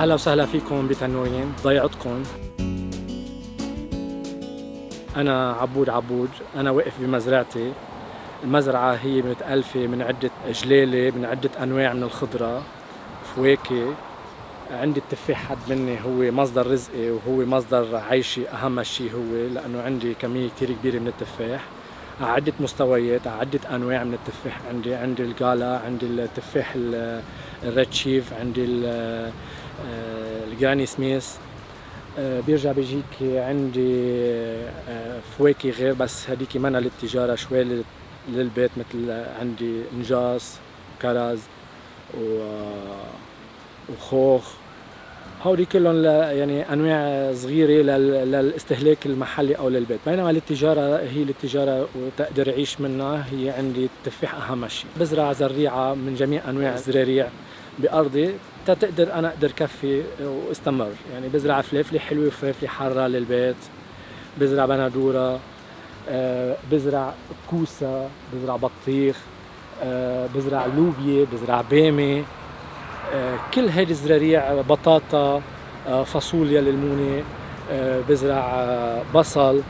أهلا وسهلا فيكم بتنورين ضيعتكم. أنا عبود، أنا واقف بمزرعتي. المزرعة هي متألفة من عدة جلالة، من عدة أنواع من الخضرة، فواكه. عندي التفاح حد مني هو مصدر رزقي وهو مصدر عيشي، أهم شيء هو لأنه عندي كمية كتير كبيرة من التفاح على عدة مستويات، على عدة أنواع من التفاح. عندي الجالا، عندي التفاح الريد شيف، عندي الجراني سميث. بيرجع بيجيك عندي فواكه غير، بس هديك منا للتجارة، شوي للبيت، مثل عندي نجاص، كرز وخوخ. هودي كلهم يعني انواع صغيره للاستهلاك المحلي او للبيت. بينما للتجاره، هي للتجاره وتقدر يعيش منها، هي عندي التفاح اهم شيء. بزرع زريعه من جميع انواع الزراريع بارضي تقدر انا اقدر كفي واستمر. يعني بزرع فلافله حلوه وفلافله حاره للبيت، بزرع بندوره، بزرع كوسه، بزرع بطيخ، بزرع لوبيا، بزرع بامي، كل هيدي الزراريع، بطاطا، فاصوليا للمونة، بزرع بصل.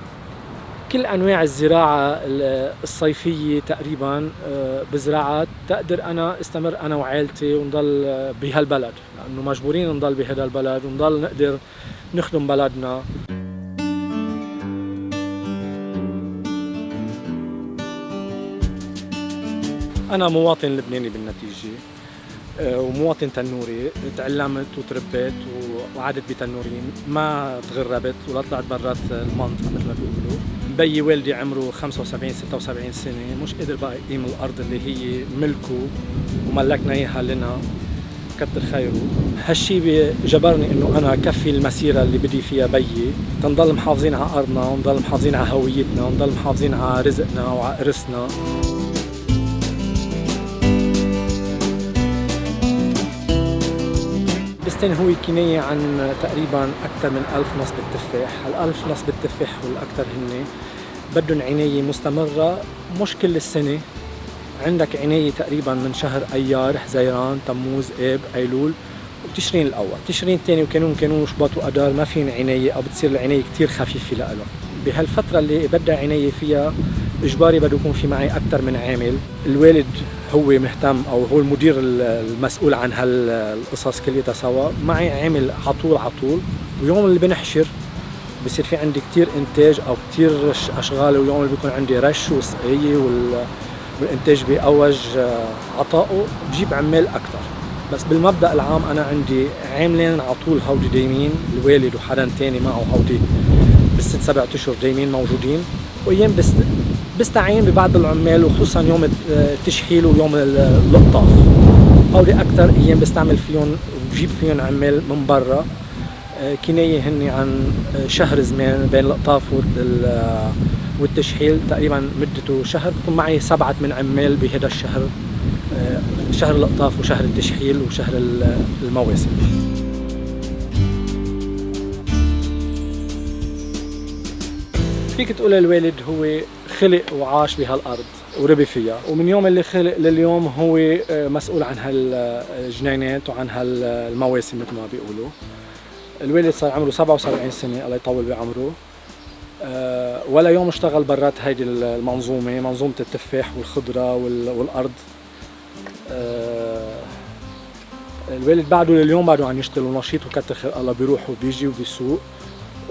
كل أنواع الزراعة الصيفية تقريبا بزرعها تقدر أنا استمر أنا وعائلتي ونضل بهالبلد، لأنه مجبورين نضل بهذا البلد ونضل نقدر نخدم بلدنا. أنا مواطن لبناني بالنتيجة، ومواطن تنوري. تعلمت وتربيت وقعدت بتنورين، ما تغربت ولا طلعت برات المنطقة مثل ما بيقولوا. بيي والدي عمره 75-76 سنة، مش قادر بقى يقيم الأرض اللي هي ملكه وملكنا إياها لنا، كتر خيره. هالشي جبرني إنه أنا كفي المسيرة اللي بدي فيها بيي، تنضل محافظين على أرضنا ونضل محافظين على هويتنا ونضل محافظين على رزقنا وعلى إرثنا. بستان هو كناية عن تقريبا أكثر من 1000 نصبة تفاح. هال1000 نصبة تفاح والأكثر هن بدهم عناية مستمرة، مش كل السنة. عندك عناية تقريبا من شهر أيار، حزيران، تموز، آب، أيلول، وتشرين الأول. تشرين الثاني وكانون وشباط وأدار ما فين عناية، أو بتصير العناية كتير خفيفة لإلهم. بهالفترة اللي بدها عناية فيها إجباري بده يكون في معي أكثر من عامل. الوالد هو مهتم أو هو المدير المسؤول عن هالقصص كليتها سوا. معي عامل عطول، ويوم اللي بنحشر بصير في عندي كتير إنتاج أو كتير أشغال، ويوم اللي بيكون عندي رش وسقية والإنتاج بأوج عطائه بجيب عمال أكثر. بس بالمبدأ العام أنا عندي عاملين عطول هودي دايمين، الوالد وحدا تاني معه هودي بال6-7 أشهر دايمين موجودين. وأيام بستعين ببعض العمال، وخصوصا يوم التشحيل ويوم القطاف، هودي أكثر أيام بستعمل فيهم وبجيب فيهم عمال من برا. كناية هني عن شهر زمان بين القطاف والتشحيل، تقريبا مدته شهر. بكون معي 7 عمال بهذا الشهر، شهر القطاف وشهر التشحيل وشهر المواسم. فيك تقول الوالد هو خلق وعاش بهالأرض وربي فيها، ومن يوم اللي خلق لليوم هو مسؤول عن هالجنينات وعن هالمواسم مثل ما بيقولوا. الوالد صار عمره 77 سنة، الله يطول بعمره. ولا يوم اشتغل برات هيدي المنظومة، منظومة التفاح والخضرة والأرض. الوالد بعده لليوم بعده عم يشتغل ونشيط وكتر خير الله، بيروح وبيجي وبيسوق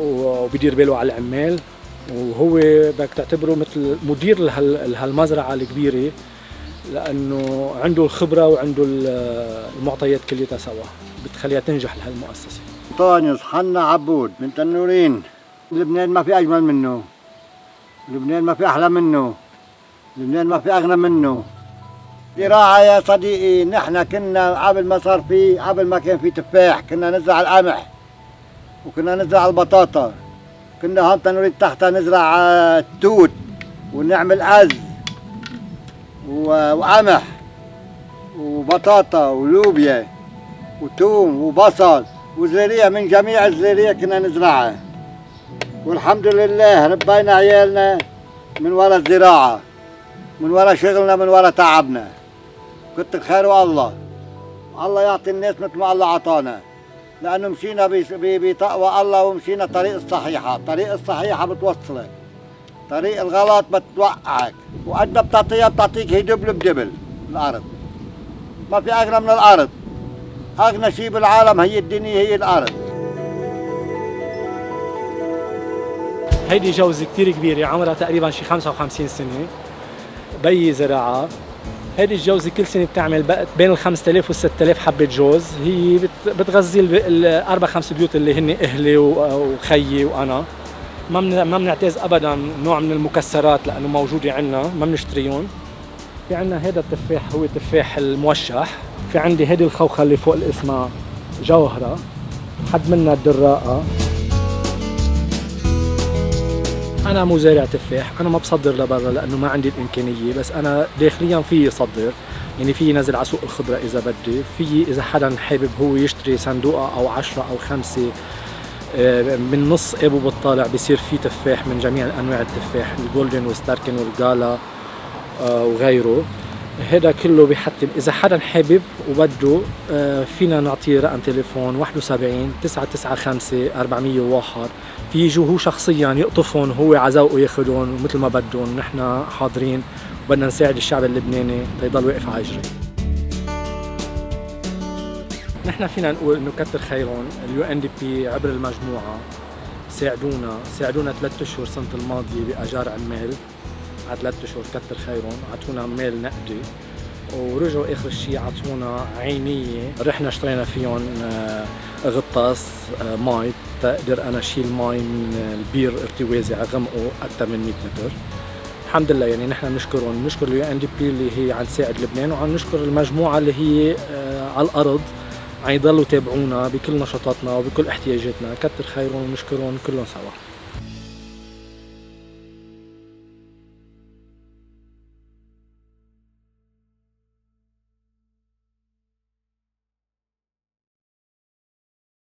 وبيدير باله على العمال، وهو بدك تعتبره مثل مدير لهالمزرعة الكبيرة، لأنه عنده الخبرة وعنده المعطيات كليتها سوا بتخليها تنجح لهالمؤسسة. أنطونيوس حنا عبود من تنورين. لبنان ما في أجمل منه، لبنان ما في أحلى منه، لبنان ما في أغنى منه. زراعة يا صديقي، نحن كنا قبل ما كان في تفاح كنا نزرع القمح وكنا نزرع البطاطا. كنا هون تنورين تحتها نزرع التوت ونعمل عز وقمح وبطاطا ولوبيا وتوم وبصل وزريع. من جميع الزريع كنا نزرعها، والحمد لله ربينا عيالنا من وراء الزراعة، من وراء شغلنا، من وراء تعبنا. كتر خير الله، الله يعطي الناس مثل ما الله عطانا. لأنه مشينا بتقوى الله ومشينا الطريق الصحيحة، الطريق الصحيحة بتوصلك، طريق الغلط بتوقعك، وقد ما بتعطيها بتعطيك هي دبل بدبل الأرض. ما في أغنى من الأرض، أغنى شيء بالعالم هي الدنيا هي الأرض. هيدي جوزة كتير كبيرة عمرها تقريبا شي 55 سنة، بي زراعة. هيدي الجوزة كل سنة بتعمل بين ال 5000 وال 6000 حبة جوز، هي بتغذي الأربع خمس بيوت اللي هن أهلي وخيي وأنا. ما بنعتز أبدا نوع من المكسرات لأنه موجودة عنا، ما بنشتريهم. في عنا هيدا التفاح هو تفاح الموشح، في عندي هيدي الخوخة اللي فوق اللي اسمها جوهرة، حد منها الدراقة. أنا مزارع تفاح، أنا ما بصدر لبرا لأنه ما عندي الإمكانية، بس أنا داخليا فيي صدر، يعني فيي نزل على سوق الخضرة إذا بدي، فيي إذا حدا حابب هو يشتري صندوقة أو 10 أو 5 من نص أبو بالطالع بصير في تفاح من جميع أنواع التفاح، الجولدن والستاركن والجالا وغيره. هذا كله بيحتم إذا حدا حابب وبده فينا نعطيه رقم تليفون 71 995 401، في يجوا هو شخصيا يقطفهم هو عزوقه ياخذهم مثل ما بدهم. نحن حاضرين وبدنا نساعد الشعب اللبناني ليضل واقف على رجليه. نحن فينا نقول انه كتر خيرهم UNDP عبر المجموعه ساعدونا 3 اشهر سنه الماضيه باجار عمال، على 3 اشهر كتر خيرهم، عطونا مال نقدي ورجعوا اخر شيء عطونا عينيه رحنا اشترينا فيهم غطاس مي تقدر انا شيل مي من البير ارتوازي على غمقه اكثر من 100 متر. الحمد لله يعني نحن بنشكرهم، بنشكر UNDP اللي هي عم تساعد لبنان، وعم نشكر المجموعه اللي هي على الارض عم يضلوا يتابعونا بكل نشاطاتنا وبكل احتياجاتنا. كتر خيرهم ونشكرهم كلهم سوا.